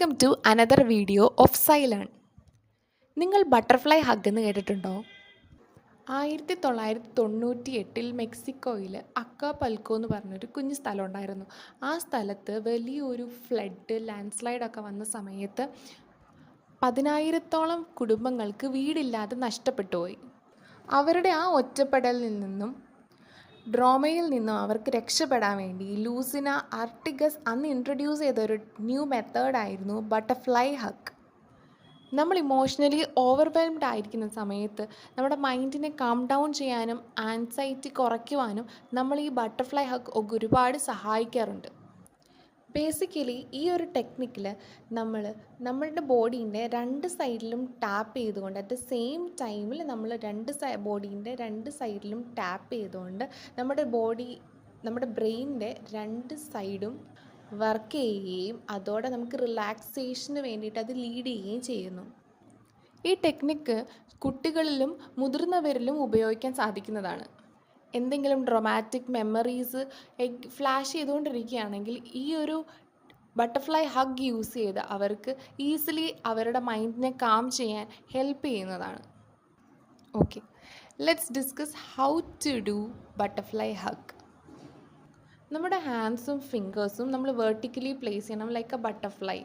Welcome to another video of Xylem. നിങ്ങൾ butterfly hug എന്ന് കേട്ടിട്ടുണ്ടോ? 1998 മെക്സിക്കോയിൽ അക്കാപൽക്കോ എന്ന് പറഞ്ഞൊരു കുഞ്ഞു സ്ഥലം ഉണ്ടായിരുന്നു. ആ സ്ഥലത്ത് വലിയൊരു ഫ്ലഡ് ലാൻഡ്സ്ലൈഡൊക്കെ വന്ന സമയത്ത് 10,000-ഓളം കുടുംബങ്ങൾക്ക് വീടില്ലാതെ നഷ്ടപ്പെട്ടു പോയി. അവരുടെ ആ ഒറ്റപ്പെടലിൽ നിന്നും ഡ്രോമയിൽ നിന്നും അവർക്ക് രക്ഷപ്പെടാൻ വേണ്ടി ലൂസിന ആർട്ടിഗസ് അന്ന് ഇൻട്രൊഡ്യൂസ് ചെയ്തൊരു ന്യൂ മെത്തേഡായിരുന്നു ബട്ടർഫ്ലൈ ഹഗ്. നമ്മൾ ഇമോഷണലി ഓവർവെൽംഡ് ആയിരിക്കുന്ന സമയത്ത് നമ്മുടെ മൈൻഡിനെ കാം ഡൗൺ ചെയ്യാനും ആൻസൈറ്റി കുറയ്ക്കുവാനും നമ്മൾ ഈ ബട്ടർഫ്ലൈ ഹഗ് ഒരുപാട് സഹായിക്കാറുണ്ട്. ബേസിക്കലി ഈ ഒരു ടെക്നിക്കിൽ നമ്മളുടെ ബോഡീൻ്റെ രണ്ട് സൈഡിലും ടാപ്പ് ചെയ്തുകൊണ്ട് അറ്റ് ദ സെയിം ടൈമിൽ നമ്മൾ ബോഡീൻ്റെ രണ്ട് സൈഡിലും ടാപ്പ് ചെയ്തുകൊണ്ട് നമ്മുടെ ബ്രെയിനിൻ്റെ രണ്ട് സൈഡും വർക്ക് ചെയ്യുകയും അതോടെ നമുക്ക് റിലാക്സേഷന് വേണ്ടിയിട്ട് അത് ലീഡ് ചെയ്യുകയും ചെയ്യുന്നു. ഈ ടെക്നിക്ക് കുട്ടികളിലും മുതിർന്നവരിലും ഉപയോഗിക്കാൻ സാധിക്കുന്നതാണ്. എന്തെങ്കിലും ഡ്രമാറ്റിക് മെമ്മറീസ് ഫ്ലാഷ് ചെയ്തുകൊണ്ടിരിക്കുകയാണെങ്കിൽ ഈ ഒരു ബട്ടർഫ്ലൈ ഹഗ് യൂസ് ചെയ്ത് അവർക്ക് ഈസിലി അവരുടെ മൈൻഡിനെ കാം ചെയ്യാൻ ഹെൽപ്പ് ചെയ്യുന്നതാണ്. Okay, let's discuss how to do butterfly hug. നമ്മുടെ ഹാൻഡ്സും ഫിംഗേഴ്സും നമ്മൾ വെർട്ടിക്കലി പ്ലേസ് ചെയ്യണം ലൈക്ക് എ ബട്ടർഫ്ലൈ.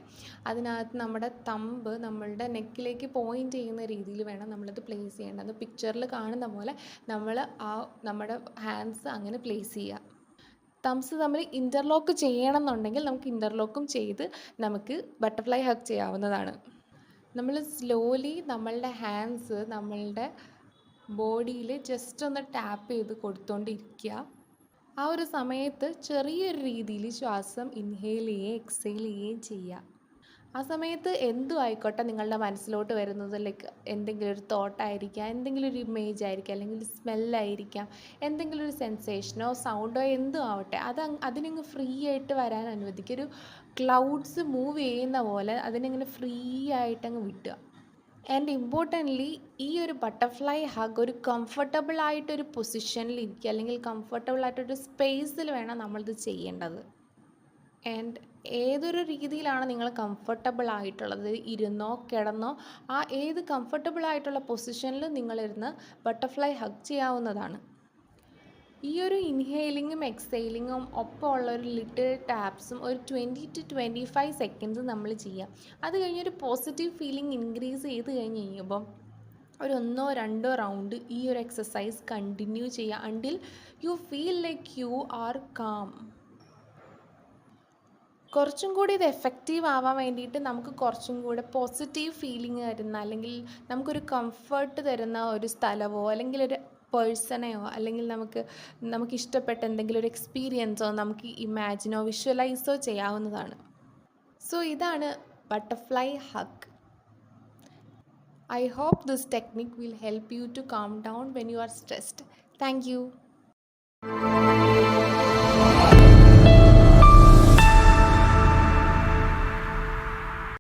അതിനകത്ത് നമ്മുടെ തമ്പ് നമ്മളുടെ നെക്കിലേക്ക് പോയിൻ്റ് ചെയ്യുന്ന രീതിയിൽ വേണം നമ്മളത് പ്ലേസ് ചെയ്യേണ്ടത്. പിക്ചറിൽ കാണുന്ന പോലെ നമ്മൾ നമ്മുടെ ഹാൻഡ്സ് അങ്ങനെ പ്ലേസ് ചെയ്യുക. തംസ് തമ്മിൽ ഇൻ്റർലോക്ക് ചെയ്യണമെന്നുണ്ടെങ്കിൽ നമുക്ക് ഇൻ്റർലോക്കും ചെയ്ത് നമുക്ക് ബട്ടർഫ്ലൈ ഹഗ് ചെയ്യാവുന്നതാണ്. നമ്മൾ സ്ലോലി നമ്മളുടെ ഹാൻഡ്സ് നമ്മളുടെ ബോഡിയിൽ ജസ്റ്റ് ഒന്ന് ടാപ്പ് ചെയ്ത് കൊടുത്തുകൊണ്ടിരിക്കുക. ആ ഒരു സമയത്ത് ചെറിയൊരു രീതിയിൽ ശ്വാസം ഇൻഹെയിൽ ചെയ്യുകയും എക്സെയിൽ ചെയ്യുകയും ചെയ്യുക. ആ സമയത്ത് എന്തും ആയിക്കോട്ടെ നിങ്ങളുടെ മനസ്സിലോട്ട് വരുന്നത് ലൈക്ക് എന്തെങ്കിലും ഒരു തോട്ടായിരിക്കാം, എന്തെങ്കിലും ഒരു ഇമേജ് ആയിരിക്കാം, അല്ലെങ്കിൽ സ്മെല്ലായിരിക്കാം, എന്തെങ്കിലും ഒരു സെൻസേഷനോ സൗണ്ടോ എന്തും ആവട്ടെ അതിനങ്ങ് ഫ്രീ ആയിട്ട് വരാൻ അനുവദിക്കുക. ഒരു ക്ലൗഡ്സ് മൂവ് ചെയ്യുന്ന പോലെ അതിനിങ്ങനെ ഫ്രീ ആയിട്ടങ്ങ് വിട്ടുക. ആൻഡ് ഇമ്പോർട്ടൻ്റ്ലി ഈ ഒരു ബട്ടർഫ്ലൈ ഹഗ് ഒരു കംഫർട്ടബിൾ ആയിട്ടൊരു പൊസിഷനിൽ ഇരിക്കുക, അല്ലെങ്കിൽ കംഫർട്ടബിൾ ആയിട്ടൊരു സ്പേസിൽ വേണം നമ്മളിത് ചെയ്യേണ്ടത്. ആൻഡ് ഏതൊരു രീതിയിലാണ് നിങ്ങൾ കംഫർട്ടബിൾ ആയിട്ടുള്ളത്, ഇരുന്നോ കിടന്നോ, ആ ഏത് കംഫർട്ടബിൾ ആയിട്ടുള്ള പൊസിഷനിൽ നിങ്ങളിരുന്ന് ബട്ടർഫ്ലൈ ഹഗ് ചെയ്യാവുന്നതാണ്. ഈ ഒരു ഇൻഹെയിലിങ്ങും എക്സെയിലിങ്ങും ഒപ്പമുള്ള ഒരു ലിറ്റിൽ ടാപ്സും ഒരു 20 to 25 സെക്കൻഡ്സ് നമ്മൾ ചെയ്യുക. അത് കഴിഞ്ഞൊരു പോസിറ്റീവ് ഫീലിംഗ് ഇൻക്രീസ് ചെയ്ത് കഴിയുമ്പം ഒരു 1-2 റൗണ്ട് ഈ ഒരു എക്സസൈസ് കണ്ടിന്യൂ ചെയ്യുക until you feel like you are calm. കുറച്ചും കൂടി ഇത് എഫക്റ്റീവ് ആവാൻ വേണ്ടിയിട്ട് നമുക്ക് കുറച്ചും കൂടെ പോസിറ്റീവ് ഫീലിംഗ് തരുന്ന, അല്ലെങ്കിൽ നമുക്കൊരു കംഫർട്ട് തരുന്ന ഒരു സ്ഥലമോ അല്ലെങ്കിൽ ഒരു പേഴ്സണെയോ അല്ലെങ്കിൽ നമുക്ക് ഇഷ്ടപ്പെട്ട എന്തെങ്കിലും ഒരു എക്സ്പീരിയൻസോ നമുക്ക് ഇമാജിനോ വിഷ്വലൈസോ ചെയ്യാവുന്നതാണ്. സോ ഇതാണ് butterfly hug. I hope this technique will help you to calm down when you are stressed. Thank you.